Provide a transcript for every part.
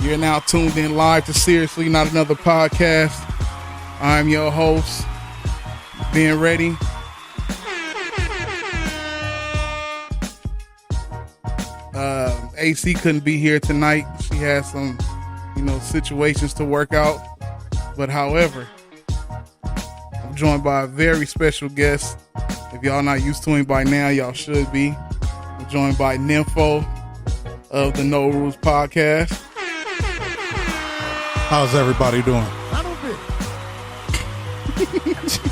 You're now tuned in live to Seriously Not Another Podcast. I'm your host, being ready. AC couldn't be here tonight. She had some, situations to work out. But however, I'm joined by a very special guest. If y'all not used to him by now, y'all should be. I'm joined by Nimpho of the No Rules Podcast. How's everybody doing? I don't think.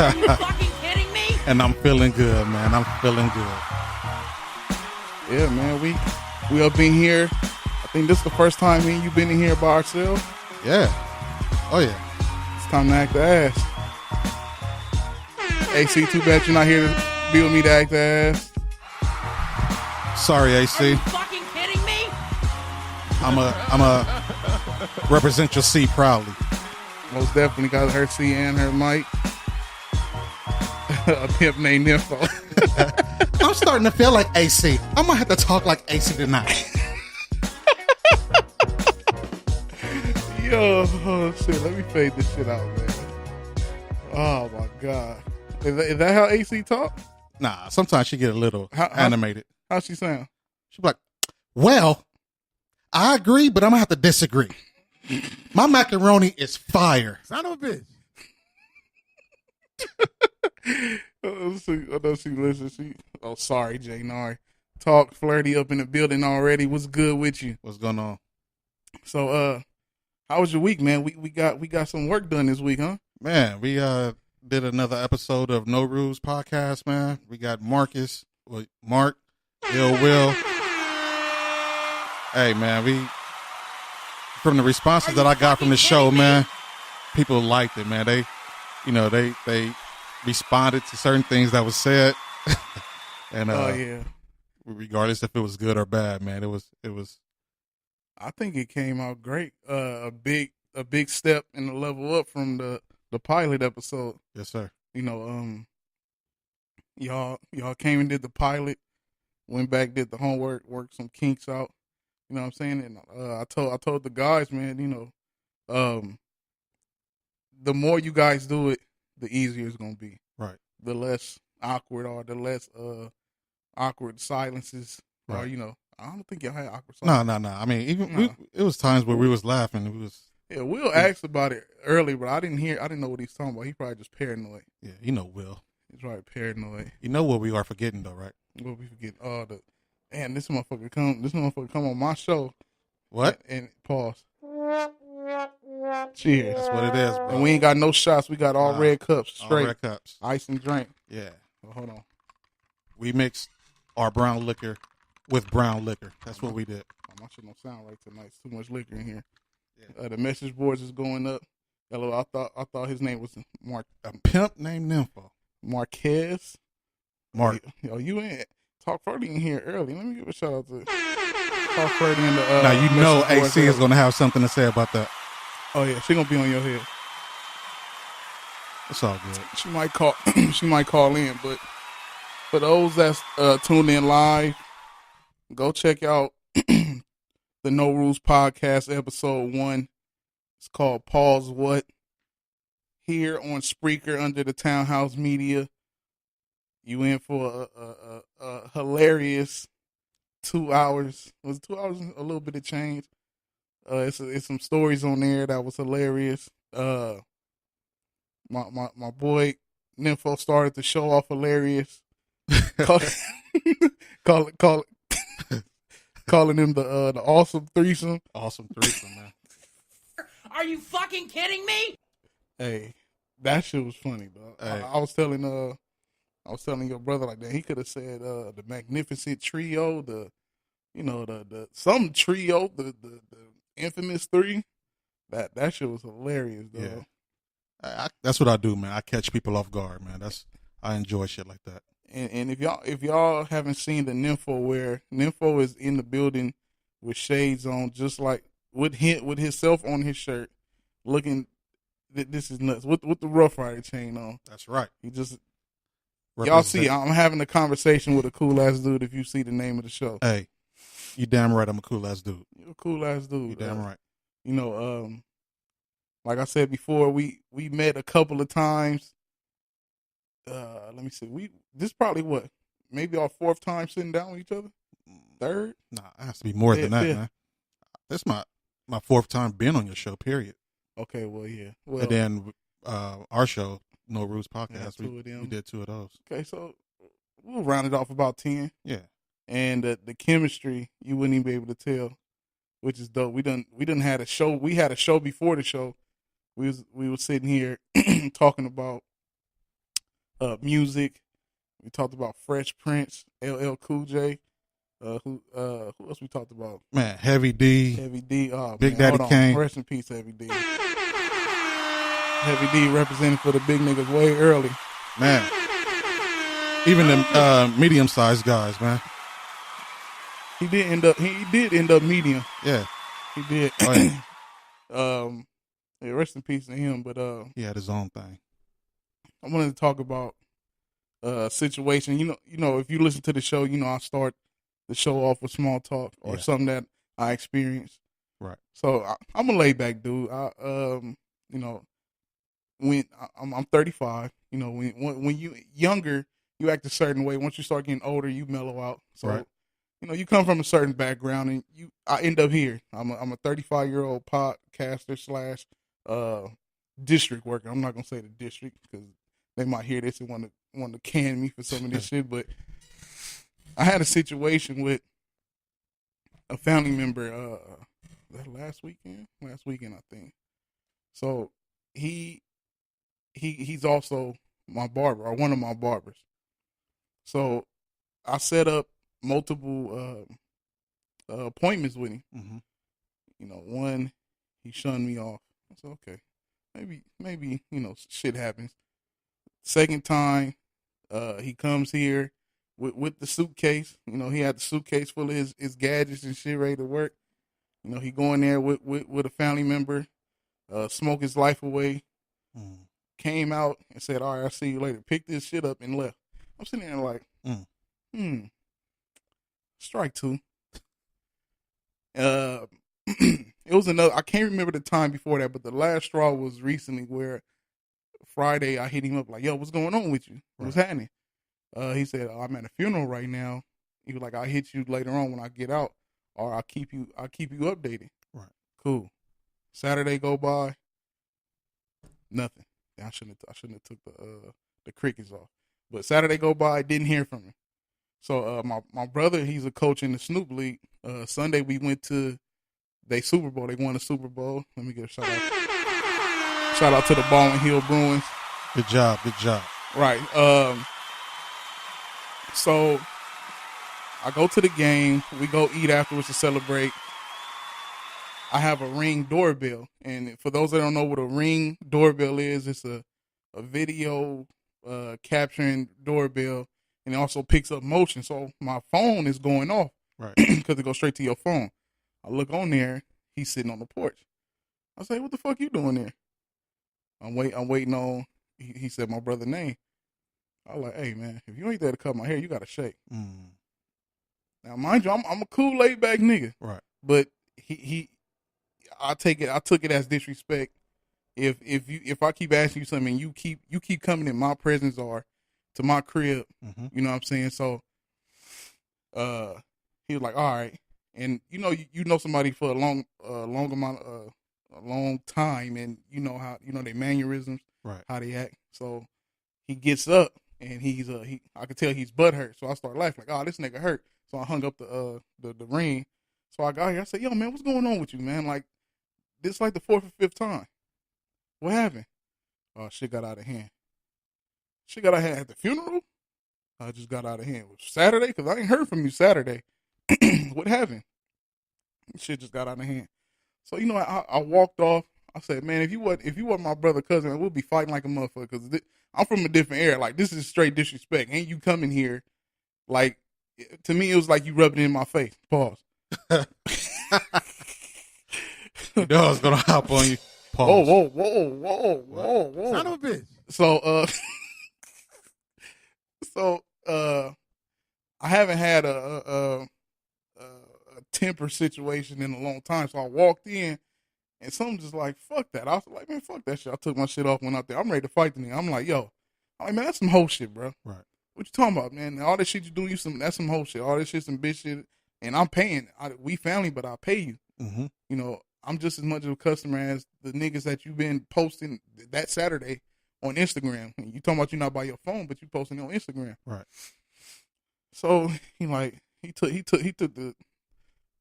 Are you fucking kidding me? And I'm feeling good, man. I'm feeling good. Yeah, man. We up in here. I think this is the first time me and you been in here by ourselves. Yeah. Oh, yeah. It's time to act the ass. AC, too bad you're not here to be with me to act the ass. Sorry, Are AC. you fucking kidding me? I'm a represent your C proudly. Most definitely got her C and her mic. A pimp named Nimpho. I'm starting to feel like AC. I'm gonna have to talk like AC tonight. Yo, oh, shit, let me fade this shit out, man. Oh my god. Is that how AC talk? Nah, sometimes she get a little How- animated. How she sound? She's like, well, I agree, but I'm gonna have to disagree. My macaroni is fire. Son of a bitch. I know she listens. Sorry, Jay Nari. Talk flirty up in the building already. What's good with you? What's going on? So, how was your week, man? We got some work done this week, huh? Man, we did another episode of No Rules Podcast, man. We got Mark, Ill Will. Hey, man, from the responses that I got from the show, man, people liked it, man. They responded to certain things that was said. And Yeah. regardless if it was good or bad, man, it was I think it came out great. A big step in the level up from the pilot episode. yes, sir. Y'all came and did the pilot, went back, did the homework, worked some kinks out. You know what I'm saying? And I told the guys, man, the more you guys do it, the easier it's gonna be. Right. The less awkward or the less awkward silences. Right. Or I don't think y'all had awkward silences. No. I mean, it was times where we was laughing. It was. Yeah, Will asked about it early, but I didn't know what he's talking about. He probably just paranoid. Yeah, Will. He's probably paranoid. You know what we are forgetting though, right? What we forget? This motherfucker come on my show. What? And pause. Cheers. That's what it is, bro. And we ain't got no shots. We got all red cups, All straight red cups. ice and drink. Yeah. Oh, hold on. We mixed our brown liquor with brown liquor. That's what we did. My shit don't sound right tonight. It's too much liquor in here. Yeah. The message boards is going up. Hello, I thought his name was A pimp named Nimpho. Marquez. Mark. Yo, you ain't Talk Flirty in here early. Let me give a shout out to Talk Flirty in the. Now you know message boards AC is early. going to have something to say about that. Oh yeah, she gonna be on your head. It's all good. She might call. She might call in, but for those that's tuned in live, go check out the No Rules Podcast episode 1. It's called Pause What. Here on Spreaker under the Townhouse Media. You in for a hilarious 2 hours. Was it 2 hours? A little bit of change. It's some stories on there that was hilarious. My boy Nimpho started the show off hilarious. Calling him the awesome threesome. Awesome threesome, man. Are you fucking kidding me? Hey, that shit was funny, dog. Hey. I was telling your brother like that. He could have said the Magnificent Trio, the some trio, the infamous 3. That shit was hilarious, dog. Yeah. That's what I do, man. I catch people off guard, man. I enjoy shit like that. And if y'all haven't seen the Nimpho, where Nimpho is in the building with shades on, just like with himself on his shirt, looking. This is nuts with the Rough Rider chain on. That's right. He just y'all see. I'm having a conversation with a cool ass dude. If you see the name of the show, Hey, you damn right. I'm a cool ass dude. you're a cool ass dude. You damn right. You know, like I said before, we met a couple of times. Let me see. This probably what, maybe our fourth time sitting down with each other. Third? Nah, it has to be more than that, Fifth. man. This my fourth time being on your show. Period. Okay, well, yeah. Well, And then our show, No Rules yeah, Podcast, two of them. we did 2 of those. Okay, so we'll round it off about 10. Yeah. And the chemistry, you wouldn't even be able to tell, which is dope. We done had a show. We had a show before the show. We was sitting here talking about music. We talked about Fresh Prince, LL Cool J. Who else we talked about? Man, Heavy D. Heavy D. Oh, Big man, Daddy Kane. Rest in peace, Heavy D. Heavy D representing for the big niggas way early. Man. Even the medium-sized guys, man. He did end up medium. Yeah. He did. Oh, yeah. Yeah, rest in peace to him. But He had his own thing. I wanted to talk about situation. You know, if you listen to the show, you know I start the show off with small talk or something that I experienced. Right. So I'm a laid back dude. You know, when I'm 35. You know, when you younger, you act a certain way. Once you start getting older, you mellow out. So. Right. You know, you come from a certain background, and I end up here. I'm a 35-year-old podcaster / district worker. I'm not gonna say the district because they might hear this and want to can me for some of this shit. But I had a situation with a family member. That last weekend, I think. So he's also my barber, or one of my barbers. So I set up multiple appointments with him. Mm-hmm. You know, one, he shunned me off. I said, okay, maybe you know, shit happens. Second time, he comes here with the suitcase. You know, he had the suitcase full of his gadgets and shit ready to work. You know, he going there with a family member, smoke his life away. Mm. Came out and said, all right, I'll see you later. Picked this shit up and left. I'm sitting there like, strike two. It was another. I can't remember the time before that, but the last straw was recently where Friday I hit him up like, "Yo, what's going on with you? What's happening?" He said, "I'm at a funeral right now." He was like, "I'll hit you later on when I get out, or I'll keep you updated." Right. Cool. Saturday go by. Nothing. I shouldn't have took the crickets off. But Saturday go by, didn't hear from him. So my brother, he's a coach in the Snoop League. Sunday we went to their Super Bowl. They won the Super Bowl. Let me give a shout out. Shout out to the Baldwin Hill Bruins. Good job. Right. So I go to the game. We go eat afterwards to celebrate. I have a Ring doorbell, and for those that don't know what a Ring doorbell is, it's a video capturing doorbell, and it also picks up motion. So my phone is going off, right? Because it goes straight to your phone. I look on there. He's sitting on the porch. I say, "What the fuck you doing there?" I'm waiting on. He said my brother's name. I was like, "Hey man, if you ain't there to cut my hair, you gotta shake." Mm. Now, mind you, I'm a cool, laid back nigga, right? But I took it as disrespect. If I keep asking you something, and you keep coming in my presence or to my crib, you know what I'm saying? So, he was like, "All right," and you know somebody for a long time, and you know how their mannerisms, right? How they act. So he gets up and I could tell he's butthurt. So I start laughing like, "Oh, this nigga hurt." So I hung up the ring. So I got here. I said, "Yo, man, what's going on with you, man? Like, this is like the 4th or 5th time. What happened?" "Oh, shit got out of hand." "Shit got out of hand at the funeral?" "I just got out of hand." "It was Saturday? Because I ain't heard from you Saturday." "What happened?" "Shit just got out of hand." So, I walked off. I said, "Man, if you weren't my brother, cousin, we'll be fighting like a motherfucker. Because I'm from a different era. Like, this is straight disrespect. Ain't you coming here? Like, to me, it was like you rubbing it in my face." Pause. The dog's gonna hop on you. Pause. Whoa. Son of a bitch. So, I haven't had a temper situation in a long time. So I walked in And some just like, fuck that. I was like, man, fuck that shit. I took my shit off, went out there. I'm ready to fight the nigga. I'm like, yo, I'm like, man, that's some whole shit, bro. Right. What you talking about, man? All this shit you doing, that's some whole shit. All this shit, some bitch shit. And I'm paying. We family, but I pay you. Mm-hmm. You know, I'm just as much of a customer as the niggas that you've been posting that Saturday on Instagram. And you talking about you not by your phone, but you posting it on Instagram. Right. So he took the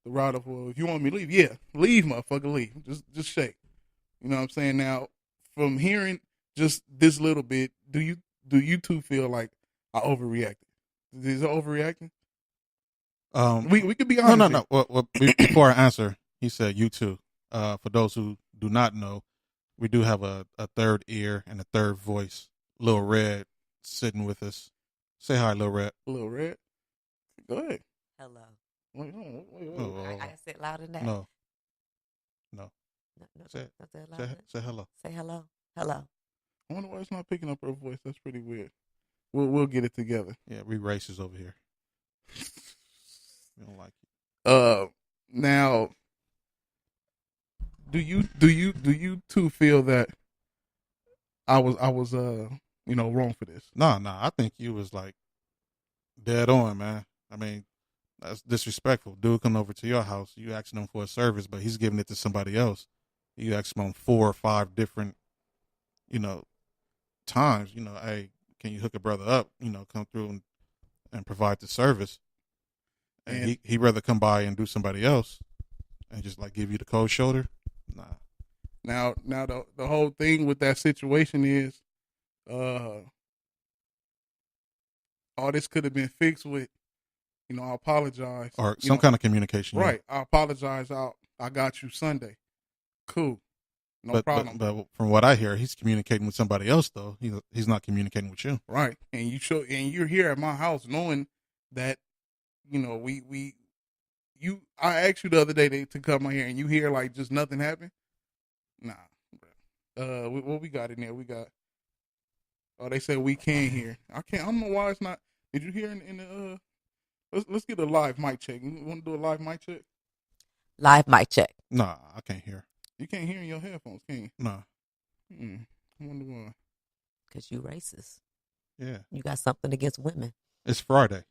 route of, well, if you want me to leave, yeah, leave, motherfucker, leave. Just shake. You know what I'm saying? Now, from hearing just this little bit, do you two feel like I overreacted? Is it overreacting? We could be honest. No. Well, before I answer, he said you too. For those who do not know, we do have a third ear and a third voice. Lil Red sitting with us. Say hi, Lil Red. Lil Red. Go ahead. Hello. Wait. Oh, I gotta say it louder than that. No. No, Say it. don't say it louder. Say hello. Say hello. Hello. I wonder why it's not picking up her voice. That's pretty weird. We'll get it together. Yeah, we racist over here. We don't like it. Now, do you two feel that I was wrong for this? Nah. I think you was like dead on, man. I mean, that's disrespectful. Dude come over to your house, you asking him for a service, but he's giving it to somebody else. You ask him on 4 or 5 different, times. Hey, can you hook a brother up? Come through and provide the service. And he rather come by and do somebody else, and just like give you the cold shoulder. Nah. Now the whole thing with that situation is, all this could have been fixed with, I apologize. Or some kind of communication. Right. Yeah. I apologize. I got you Sunday. Cool. No problem. But from what I hear, he's communicating with somebody else though. He's not communicating with you. Right. And you're here at my house knowing that, I asked you the other day to come out here and you hear like just nothing happened. Nah. What we got in there? We got, they said we can hear. I don't know why it's not. Did you hear in the, let's get a live mic check. You want to do a live mic check? Live mic check. Nah, I can't hear. You can't hear in your headphones, can you? Nah. I wonder why. Because you racist. Yeah. You got something against women. It's Friday.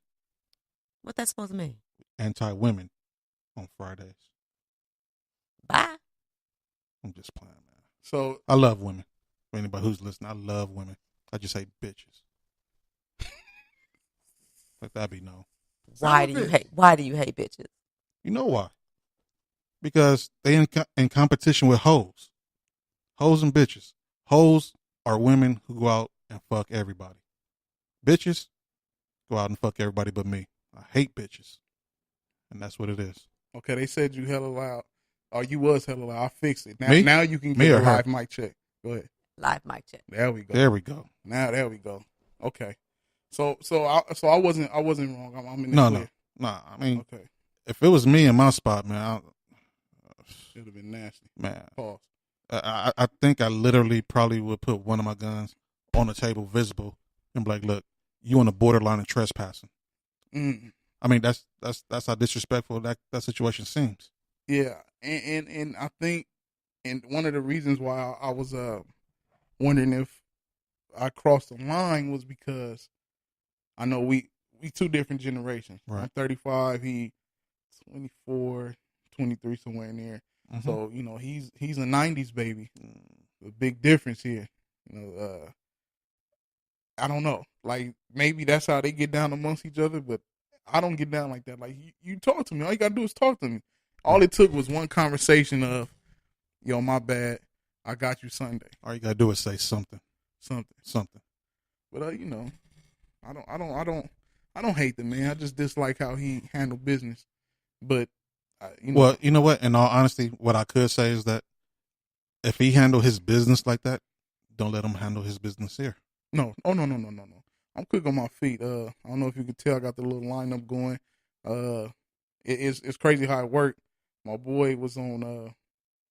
What that's supposed to mean? Anti-women on Fridays. Bye. I'm just playing, man. So I love women. For anybody who's listening, I love women. I just hate bitches. Let that be known. Why do you hate bitches? You know why? Because they in competition with hoes. Hoes and bitches. Hoes are women who go out and fuck everybody. Bitches go out and fuck everybody but me. I hate bitches. And that's what it is. Okay, they said you hella loud. Oh, you was hella loud. I fixed it. Me? Now you can Me get or a her? live mic check. Go ahead. Live mic check. There we go. There we go. Now there we go. Okay. So I wasn't wrong. I'm in the No. clear. I mean, Okay. if it was me in my spot, man, Should have been nasty. man, Pause. I think I literally probably would put one of my guns on the table, visible, and be like, "Look, you on the borderline of trespassing." I mean, that's how disrespectful that situation seems. Yeah, and I think, and one of the reasons why I was wondering if I crossed the line was because I know we two different generations. Right. I'm 35. He 24, 23, somewhere in there. Mm-hmm. So he's a 90s baby. A big difference here. I don't know. Like maybe that's how they get down amongst each other, but I don't get down like that. Like you talk to me. All you gotta do is talk to me. All it took was one conversation of, yo, my bad. I got you Sunday. All you gotta do is say something. But I don't hate the man. I just dislike how he handled business. But Well, you know what? In all honesty, what I could say is that if he handled his business like that, don't let him handle his business here. No. Oh, no. I'm quick on my feet. I don't know if you could tell. I got the little lineup going. It's crazy how it worked. My boy was on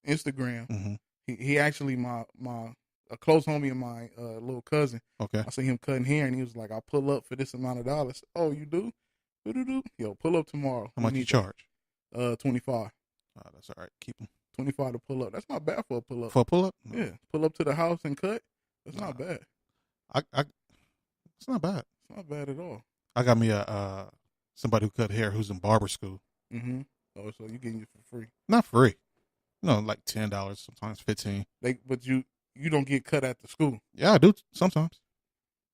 Instagram. Mm-hmm. He actually a close homie of my little cousin. Okay. I see him cutting hair, and he was like, "I'll pull up for this amount of dollars." Oh, you do? Do? Yo, pull up tomorrow. How much you charge? 25. Oh, that's all right. Keep him. $25 to pull up. That's not bad for a pull up. For a pull up? Yeah, pull up to the house and cut. That's not bad. It's not bad. It's not bad at all. I got me a somebody who cut hair who's in barber school. Mm-hmm. Oh, so you getting it for free? Not free. No, like $10, sometimes $15. But you don't get cut at the school. Yeah, I do sometimes.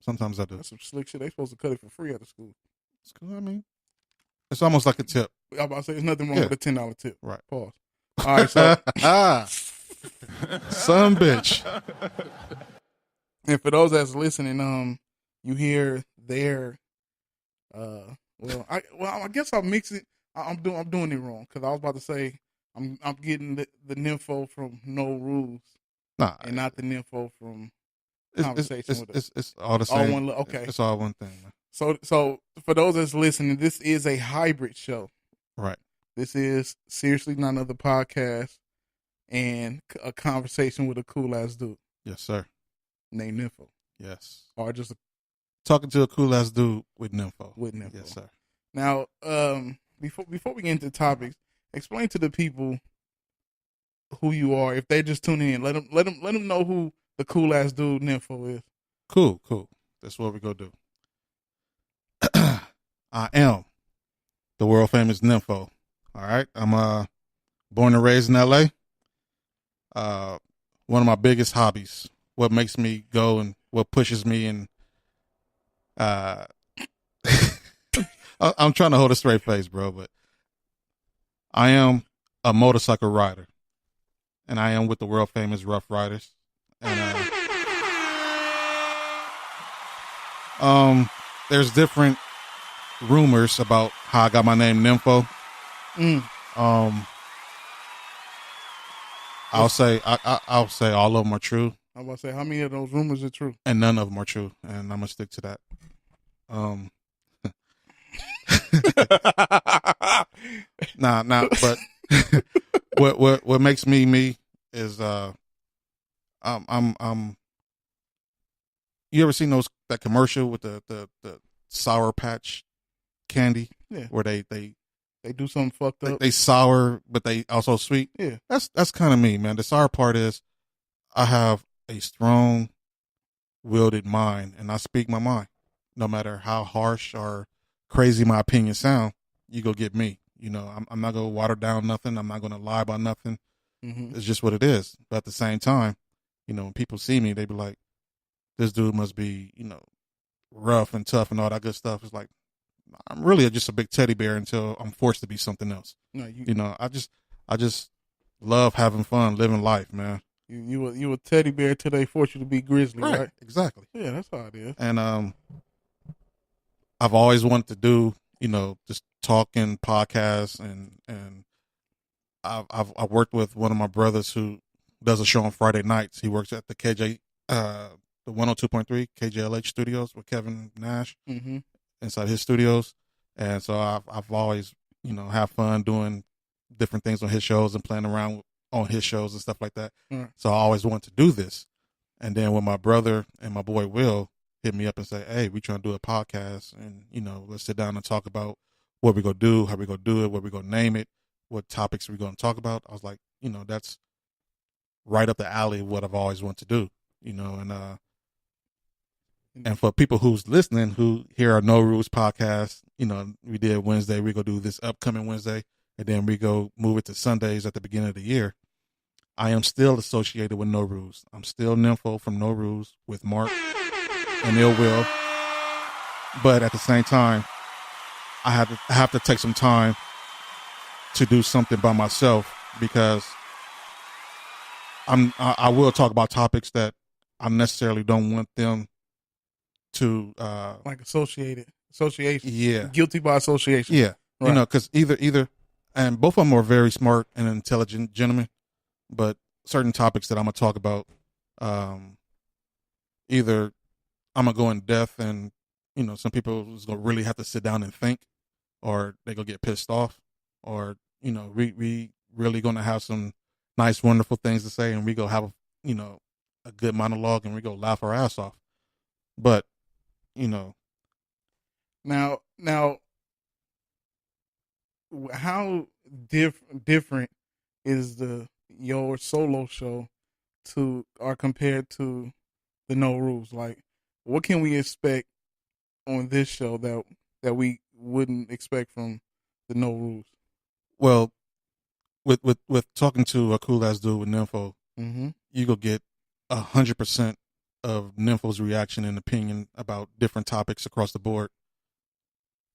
Sometimes I do. That's some slick shit. They supposed to cut it for free at the school. It's cool. I mean, it's almost like a tip. I'm about to say there's nothing wrong with a $10 tip. Right. Pause. All right, so son bitch. And for those that's listening, you hear their I guess I'll mix it. I'm doing it wrong because I was about to say I'm getting the Nimpho from No Rules, and not the Nimpho from Conversation with Us. It's all the same. All one. Okay, it's all one thing, man. So for those that's listening, this is a hybrid show. Right. This is Seriously Not Another Podcast and a conversation with a cool ass dude. Yes, sir. Named Nimpho. Yes. Or just talking to a cool ass dude with Nimpho. With Nimpho. Yes, sir. Now, before we get into topics, explain to the people who you are. If they're just tuning in, let them know who the cool ass dude Nimpho is. Cool. That's what we gonna do. I am the world famous Nimpho. All right. I'm born and raised in LA. One of my biggest hobbies, what makes me go and what pushes me, and I'm trying to hold a straight face, bro, but I am a motorcycle rider, and I am with the world famous Rough Riders. And there's different rumors about how I got my name Nimpho. I'll say all of them are true. I'm about to say, how many of those rumors are true? And none of them are true, and I'm gonna stick to that. But what makes me me is I'm you ever seen that commercial with the Sour Patch candy? Yeah. Where they do something fucked up. They sour, but they also sweet. Yeah. That's kind of me, man. The sour part is I have a strong willed mind, and I speak my mind. No matter how harsh or crazy my opinions sound, you go get me. You know, I'm not gonna water down nothing. I'm not gonna lie about nothing. Mm-hmm. It's just what it is. But at the same time, you know, when people see me, they be like, "This dude must be, you know, rough and tough and all that good stuff." It's like, I'm really just a big teddy bear until I'm forced to be something else. No, you know, I just love having fun, living life, man. You a teddy bear till they force you to be grizzly, right? Exactly. Yeah, that's how it is. And I've always wanted to do, you know, just talking podcasts, and I've worked with one of my brothers who does a show on Friday nights. He works at the the 102.3 KJLH studios with Kevin Nash. Mm-hmm. Inside his studios. And so I've always, you know, have fun doing different things on his shows and playing around on his shows and stuff like that. Mm. So I always wanted to do this. And then when my brother and my boy Will hit me up and say, "Hey, we trying to do a podcast, and, you know, let's sit down and talk about what we're going to do, how we're going to do it, what we're going to name it, what topics we're going to talk about." I was like, you know, that's right up the alley of what I've always wanted to do, you know. And for people who's listening who hear our No Rules podcast, you know, we did Wednesday. We go do this upcoming Wednesday, and then we go move it to Sundays at the beginning of the year. I am still associated with No Rules. I'm still Nimpho from No Rules with Mark and Ill Will. But at the same time, I have to take some time to do something by myself, because I will talk about topics that I necessarily don't want them to like association. Yeah. Guilty by association. Yeah. Right. You know, because either, and both of them are very smart and intelligent gentlemen, but certain topics that I'm going to talk about, either I'm going to go in depth and, you know, some people is going to really have to sit down and think, or they going to get pissed off, or, you know, we really going to have some nice, wonderful things to say, and we go have, you know, a good monologue, and we go laugh our ass off. But, you know. Now, how different is your solo show to or compared to the No Rules? Like, what can we expect on this show that we wouldn't expect from the No Rules? Well, with talking to a cool ass dude with Nimpho, Mm-hmm. you go get 100% of Nympho's reaction and opinion about different topics across the board,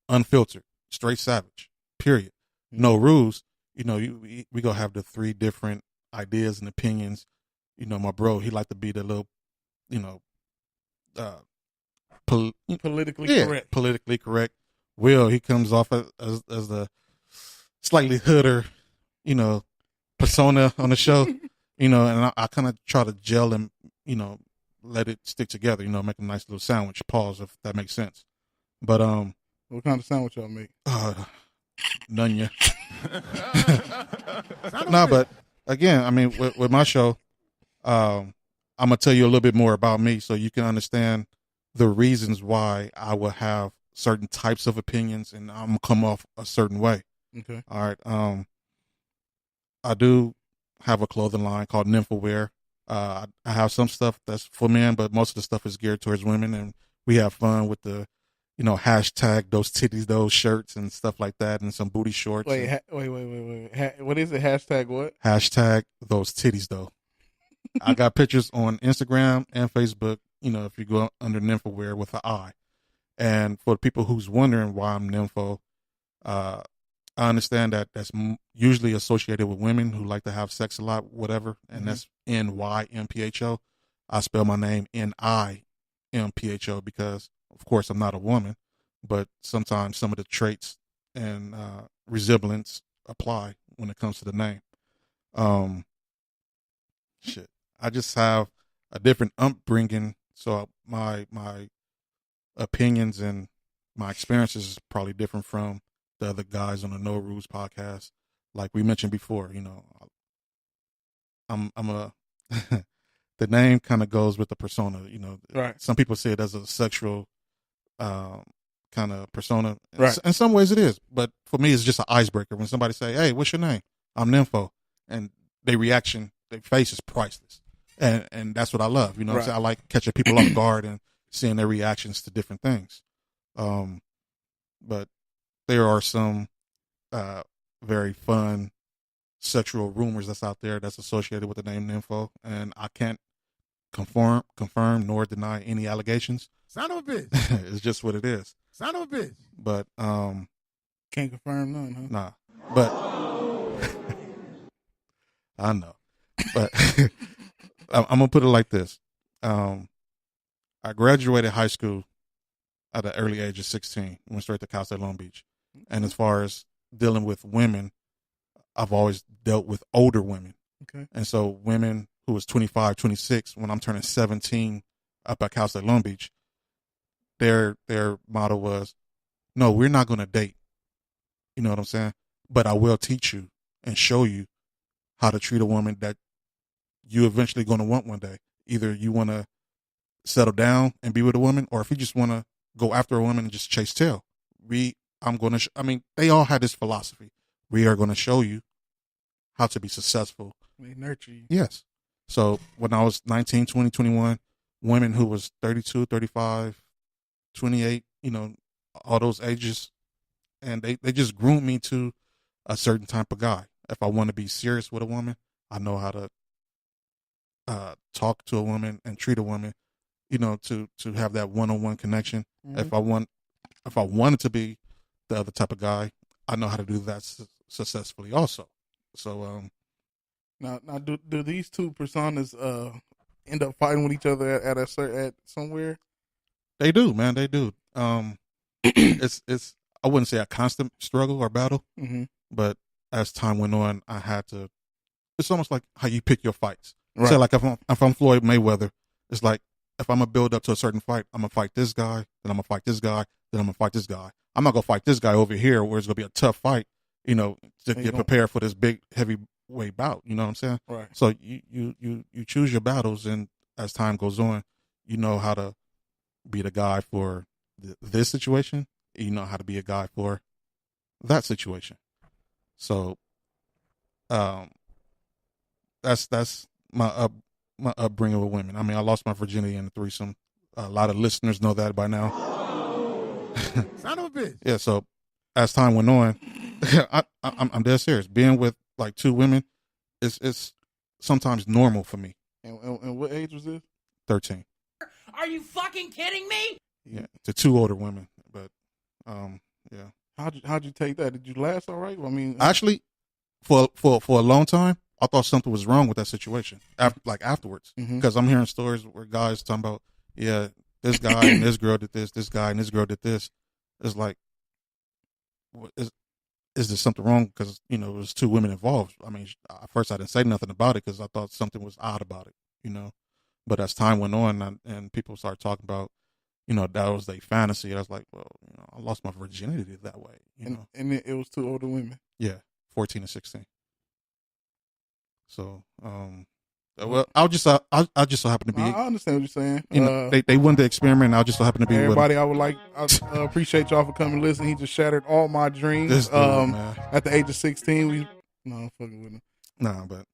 unfiltered, straight savage. Period. No rules. You know, we gonna have the three different ideas and opinions. You know, my bro, he like to be the little, you know, Politically yeah, correct. politically correct. Will, he comes off as the slightly hooder, you know, persona on the show, you know, and I kind of try to gel and, you know, let it stick together, you know, make a nice little sandwich. Pause, if that makes sense. But What kind of sandwich y'all make? none yet. No, but again, I mean, with my show, I'm gonna tell you a little bit more about me so you can understand the reasons why I will have certain types of opinions and I'm gonna come off a certain way. Okay. All right. I do have a clothing line called Nimpho Wear. I have some stuff that's for men, but most of the stuff is geared towards women, and we have fun with the, you know, hashtag those titties, those shirts and stuff like that, and some booty shorts. Wait. What is it? Hashtag what? Hashtag those titties though. I got pictures on Instagram and Facebook. You know, if you go under Nimpho Wear with an I. And for the people who's wondering why I'm Nimpho, I understand that that's usually associated with women who like to have sex a lot, whatever, and that's NYMPHO. I spell my name NIMPHO because, of course, I'm not a woman, but sometimes some of the traits and resemblance apply when it comes to the name. I just have a different upbringing, so my opinions and my experiences is probably different from the other guys on the No Rules podcast. Like we mentioned before, you know, I'm a the name kind of goes with the persona. You know, Right. Some people see it as a sexual kind of persona. Right. In some ways, it is, but for me, it's just an icebreaker. When somebody say, "Hey, what's your name?" I'm Nimpho, and their reaction, their face is priceless, and that's what I love. You know, what I'm saying? I like catching people off guard and seeing their reactions to different things. But there are some very fun sexual rumors that's out there that's associated with the name Nimpho, and I can't confirm nor deny any allegations. Son of a bitch. It's just what it is. Son of a bitch. But Can't confirm none, huh? nah. But I know. But I'm gonna put it like this. I graduated high school at the early age of 16. Went straight to Cal State Long Beach. And as far as dealing with women, I've always dealt with older women. Okay. And so women who was 25, 26, when I'm turning 17 up at Cal State Long Beach, their motto was, no, we're not going to date. You know what I'm saying? But I will teach you and show you how to treat a woman that you eventually going to want one day. Either you want to settle down and be with a woman, or if you just want to go after a woman and just chase tail. They all had this philosophy. We are going to show you how to be successful. They nurture you. Yes. So when I was 19, 20, 21, women who was 32, 35, 28, you know, all those ages, and they just groomed me to a certain type of guy. If I want to be serious with a woman, I know how to talk to a woman and treat a woman, you know, to have that one-on-one connection. Mm-hmm. If I wanted to be the other type of guy, I know how to do that successfully also. So now do these two personas end up fighting with each other at somewhere? they do, man. They do. It's I wouldn't say a constant struggle or battle, but as time went on, I had to. It's almost like how you pick your fights. Right. So like if I'm Floyd Mayweather, it's like if I'm gonna build up to a certain fight, I'm gonna fight this guy, then I'm gonna fight this guy, then I'm gonna fight this guy. I'm not gonna fight this guy over here where it's gonna be a tough fight, you know, to get prepared for this big heavyweight bout. You know what I'm saying? Right. So you choose your battles, and as time goes on, you know how to be the guy for this situation. You know how to be a guy for that situation. So, that's my upbringing with women. I mean, I lost my virginity in a threesome. A lot of listeners know that by now. Son of a bitch. Yeah. So as time went on, I'm dead serious. Being with like two women, it's sometimes normal for me. And what age was this? 13. Are you fucking kidding me? Yeah, to two older women, but yeah. How'd you take that? Did you last all right? I mean, Actually, for a long time, I thought something was wrong with that situation. Afterwards, because I'm hearing stories where guys talking about, yeah, this guy and this girl did this guy and this girl did this. It's like, is there something wrong? Because it was two women involved. I mean, at first I didn't say nothing about it because I thought something was odd about it. But as time went on and people started talking about, that was their fantasy. I was like, well, I lost my virginity that way. And it was two older women. Yeah, 14 and 16. So, well, I just so happen to be. I understand what you're saying. They wanted to experiment. And I just so happen to be. Everybody, I appreciate y'all for coming and listening. He just shattered all my dreams. This dude, man. At the age of 16, I'm fucking with him. Nah, but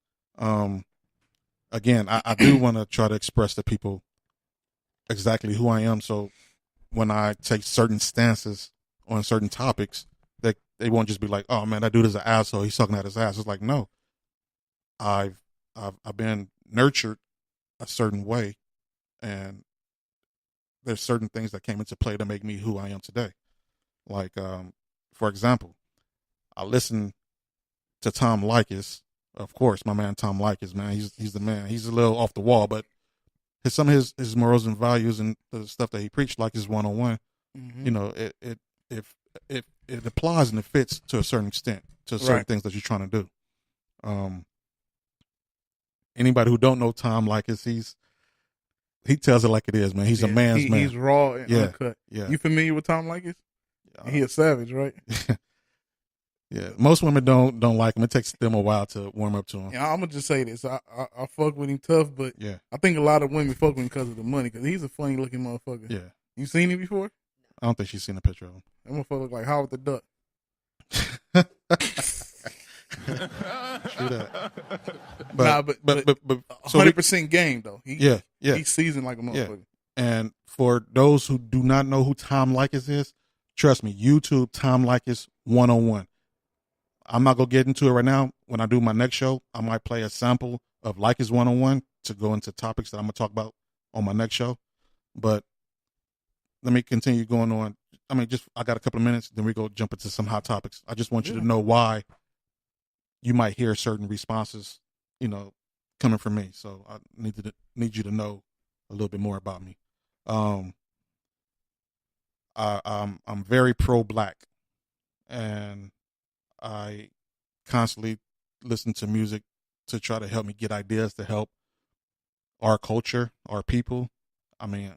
again, I do want to try to express to people exactly who I am. So when I take certain stances on certain topics, that they won't just be like, "Oh man, that dude is an asshole. He's sucking at his ass." It's like, no, I've been nurtured a certain way, and there's certain things that came into play to make me who I am today. Like, for example, I listen to Tom Likas. Of course, my man Tom Likas, man, he's the man. He's a little off the wall, but some of his morals and values and the stuff that he preached, like his 101, it applies and it fits to a certain extent to certain things that you're trying to do. Anybody who don't know Tom Likas, he tells it like it is, man. He's a man's man. He's raw and uncut. Yeah. You familiar with Tom Likas? He a savage, right? Yeah. Most women don't like him. It takes them a while to warm up to him. Yeah, I'm gonna just say this. I fuck with him tough, but yeah, I think a lot of women fuck with him because of the money. Because he's a funny looking motherfucker. Yeah. You seen him before? I don't think she's seen a picture of him. That motherfucker look like Howard the Duck. True that. But so 100% game though. Yeah. He's seasoned like a motherfucker. Yeah. And for those who do not know who Tom Likas is, trust me, YouTube Tom Likas 101. I'm not gonna get into it right now. When I do my next show, I might play a sample of Likas 101 to go into topics that I'm gonna talk about on my next show. But let me continue going on. I mean, I got a couple of minutes, then we go jump into some hot topics. I just want you to know why you might hear certain responses, coming from me. So I need you to know a little bit more about me. I'm very pro-black, and I constantly listen to music to try to help me get ideas to help our culture, our people. I mean,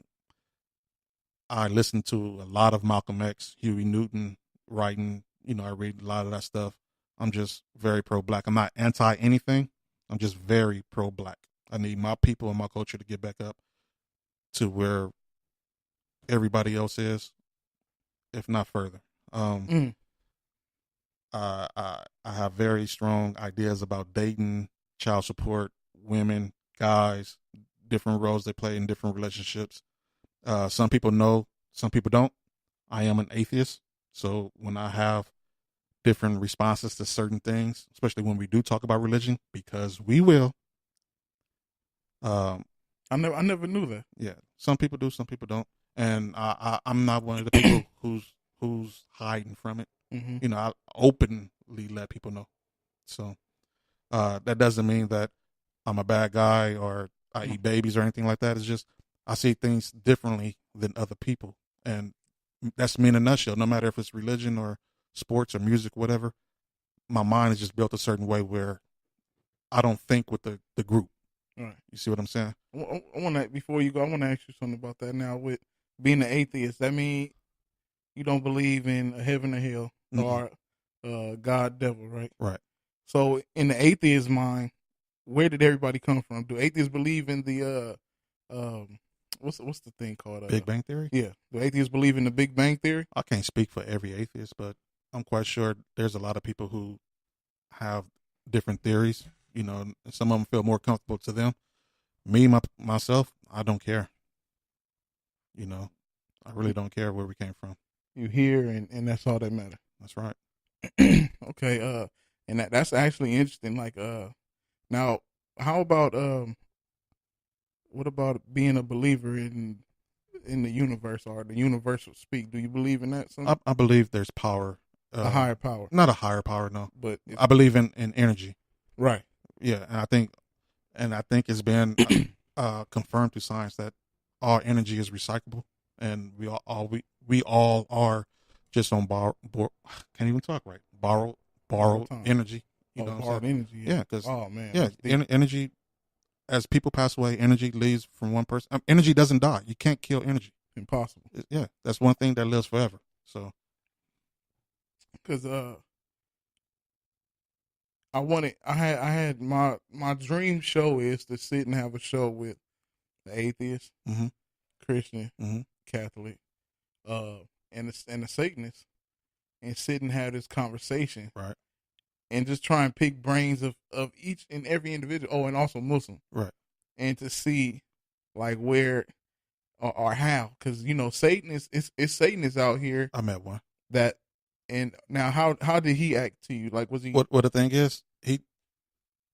I listen to a lot of Malcolm X, Huey Newton writing. I read a lot of that stuff. I'm just very pro-black. I'm not anti anything. I'm just very pro-black. I need my people and my culture to get back up to where everybody else is, if not further. I have very strong ideas about dating, child support, women, guys, different roles they play in different relationships. Some people know, some people don't. I am an atheist, so when I have different responses to certain things, especially when we do talk about religion, because we will. I never knew that. Yeah, some people do, some people don't, and I'm not one of the people who's hiding from it. Mm-hmm. I openly let people know. So that doesn't mean that I'm a bad guy or I eat babies or anything like that. It's just I see things differently than other people, and that's me in a nutshell. No matter if it's religion or sports or music, whatever, my mind is just built a certain way where I don't think with the group. All right. You see what I'm saying? I want to, before you go, I want to ask you something about that now. With being an atheist, that mean you don't believe in a heaven or hell or God, devil, right? Right. So in the atheist mind, where did everybody come from? Do atheists believe in the what's the thing called? Big Bang Theory? Yeah. Do atheists believe in the Big Bang Theory? I can't speak for every atheist, but I'm quite sure there's a lot of people who have different theories. You know, and some of them feel more comfortable to them. Myself, I don't care. You know, I really don't care where we came from. You here, and that's all that matters. That's right. Okay, and that's actually interesting. Like, now, how about what about being a believer in the universe or the universal speak? Do you believe in that? I believe there's power. A higher power, not a higher power, no. But I believe in energy. Right. Yeah, and I think it's been confirmed through science that all energy is recyclable, and we all are just on can't even talk right. Borrowed energy. You know what I'm saying? Energy. Yeah, because man, energy. As people pass away, energy leaves from one person. Energy doesn't die. You can't kill energy. Impossible. Yeah, that's one thing that lives forever. So, because I had my dream show is to sit and have a show with the atheist, mm-hmm. Christian, mm-hmm. Catholic, and the Satanist, and sit and have this conversation, right? And just try and pick brains of each and every individual. Oh, and also Muslim, right? And to see like where or how, because you know Satan is Satanists out here. I met one that. And now, how did he act to you? Like, was he? What the thing is, he,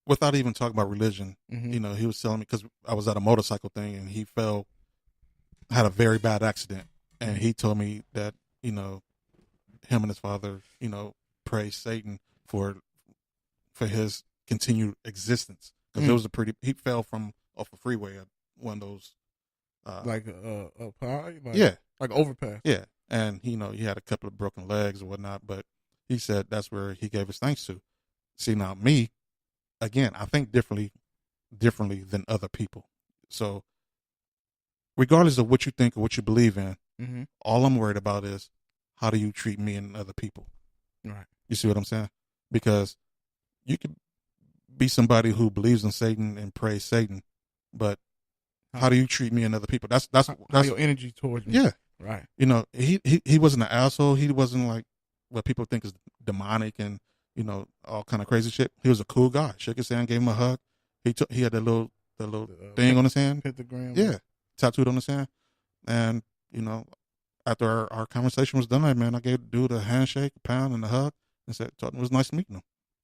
without even talking about religion, mm-hmm. you know, he was telling me, because I was at a motorcycle thing and he had a very bad accident, and he told me that, you know, him and his father, you know, praised Satan for his continued existence, because it was he fell from off a freeway at one of those, like a pie, like overpass, yeah. And, you know, he had a couple of broken legs or whatnot, but he said that's where he gave his thanks to. See, now me, again, I think differently than other people. So regardless of what you think or what you believe in, mm-hmm. all I'm worried about is how do you treat me and other people? Right. You see what I'm saying? Because you could be somebody who believes in Satan and praise Satan, but how do you treat me and other people? That's your energy towards me. Yeah. Right. You know, he wasn't an asshole. He wasn't like what people think is demonic and, you know, all kind of crazy shit. He was a cool guy. Shook his hand, gave him a hug. He had the little thing on his hand. Pentagram. Yeah. Tattooed on his hand. And, you know, after our conversation was done, man, I gave the dude a handshake, a pound, and a hug, and said, it was nice meeting him.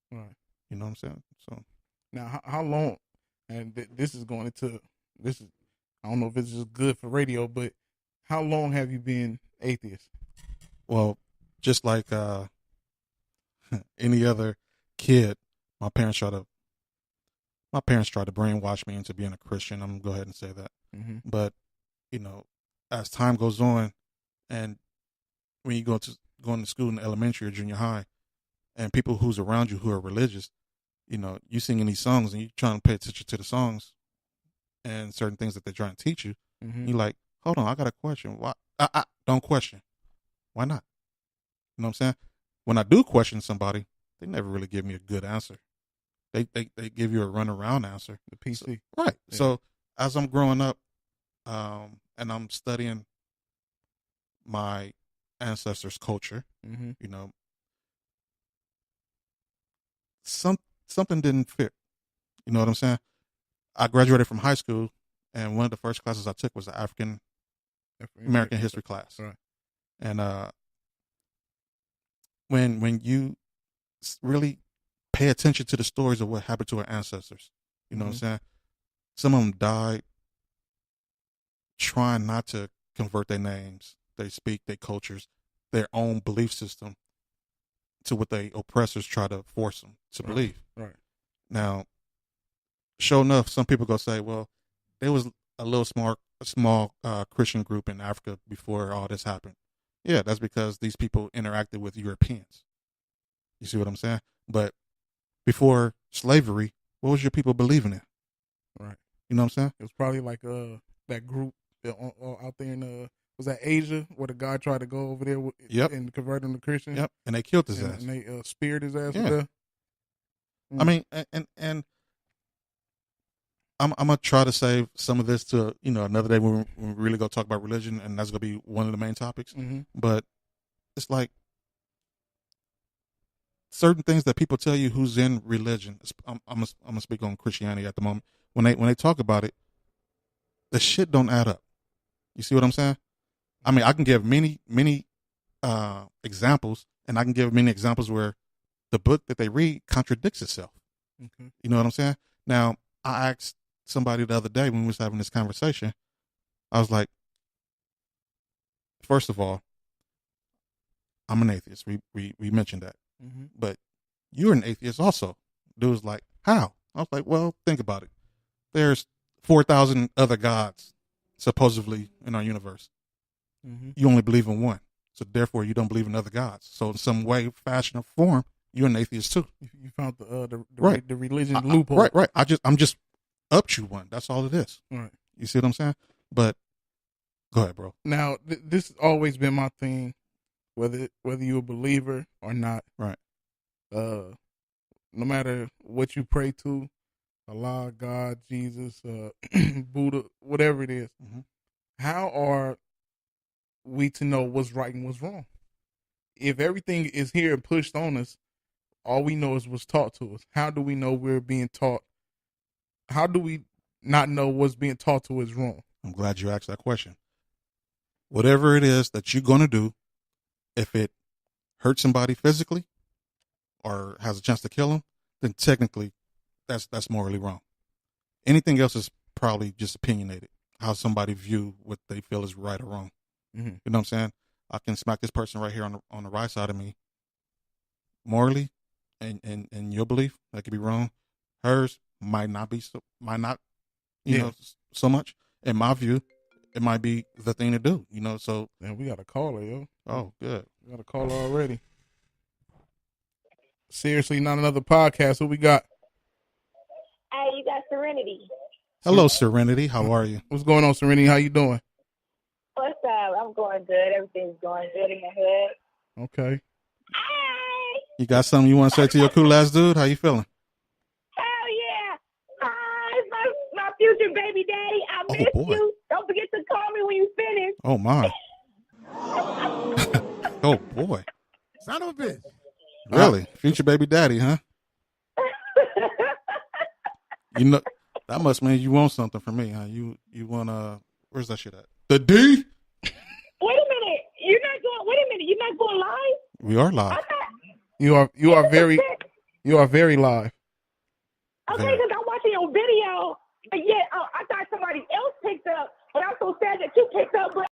Right. You know what I'm saying? So now, how long? And this is going into this is. I don't know if it's just good for radio, but how long have you been atheist? Well, just like any other kid, my parents tried to brainwash me into being a Christian. I'm gonna go ahead and say that. Mm-hmm. But, you know, as time goes on, and when you going to school in elementary or junior high, and people who's around you who are religious, you know, you singing these songs and you trying to pay attention to the songs and certain things that they're trying to teach you. Mm-hmm. You're like, hold on, I got a question. Why? Don't question. Why not? You know what I'm saying? When I do question somebody, they never really give me a good answer. They give you a runaround answer. The PC. So, right. Yeah. So as I'm growing up, and I'm studying my ancestors' culture, mm-hmm. you know, something didn't fit. You know what I'm saying? I graduated from high school, and one of the first classes I took was the African American history class. Right. And when you really pay attention to the stories of what happened to our ancestors, you know what I'm saying? Some of them died trying not to convert their names, they speak, their cultures, their own belief system to what the oppressors try to force them to believe. Right. Now, sure enough, some people go say, well, there was a small Christian group in Africa before all this happened. Yeah, that's because these people interacted with Europeans. You see what I'm saying? But before slavery, what was your people believing in? Right. You know what I'm saying? It was probably like that group out there in was that Asia where the guy tried to go over there and convert him to Christian? Yep. And they killed his ass. And they speared his ass. Yeah. There. I mean, and I'm gonna try to save some of this to, you know, another day when we really go talk about religion, and that's gonna be one of the main topics. Mm-hmm. But it's like certain things that people tell you who's in religion. I'm gonna speak on Christianity at the moment. When they talk about it, the shit don't add up. You see what I'm saying? I mean, I can give many examples, and I can give many examples where the book that they read contradicts itself. Okay. You know what I'm saying? Now, I asked somebody the other day when we was having this conversation. I was like, first of all, I'm an atheist. We mentioned that. Mm-hmm. But you're an atheist also. Dude was like, how? I was like, well, think about it. There's 4,000 other gods supposedly in our universe. Mm-hmm. You only believe in one. So therefore you don't believe in other gods. So in some way, fashion, or form, you're an atheist too. You found the Right. the religion loophole. Right. I'm just upped you one. That's all it is. Right. You see what I'm saying? But go ahead, bro. Now, this has always been my thing, whether you're a believer or not. Right. No matter what you pray to, Allah, God, Jesus, Buddha, whatever it is, Mm-hmm. how are we to know what's right and what's wrong? If everything is here and pushed on us, all we know is what's taught to us. How do we know we're being taught? How do we not know what's being taught to us wrong? I'm glad you asked that question. Whatever it is that you're going to do, if it hurts somebody physically or has a chance to kill them, then technically that's morally wrong. Anything else is probably just opinionated, how somebody view what they feel is right or wrong. Mm-hmm. You know what I'm saying? I can smack this person right here on the right side of me morally, and your belief that could be wrong. Hers might not be you know, so much. In my view, it might be the thing to do, you know. So Man, we got a caller, yo. oh, good. We got a caller already. Seriously, not another podcast. Who we got? Hey, you got Serenity. Hello, Serenity. How are you? What's going on, Serenity? How you doing? What's up? I'm going good. Everything's going good in the hood. Okay. Hey! You got something you want to say to your cool ass dude? How you feeling? Hell yeah! Hi, my future baby daddy. I miss boy. you. Don't forget to call me when you finish. Oh my. Oh boy. Son of a bitch. Really? Future baby daddy, huh? You know, that must mean you want something from me, huh? You want where's that shit at? The D? Wait a minute. You're not going live? We are live. You are very live. Okay, Very. because I'm watching your video, and yet I thought somebody else picked up, but I'm so sad that you picked up. But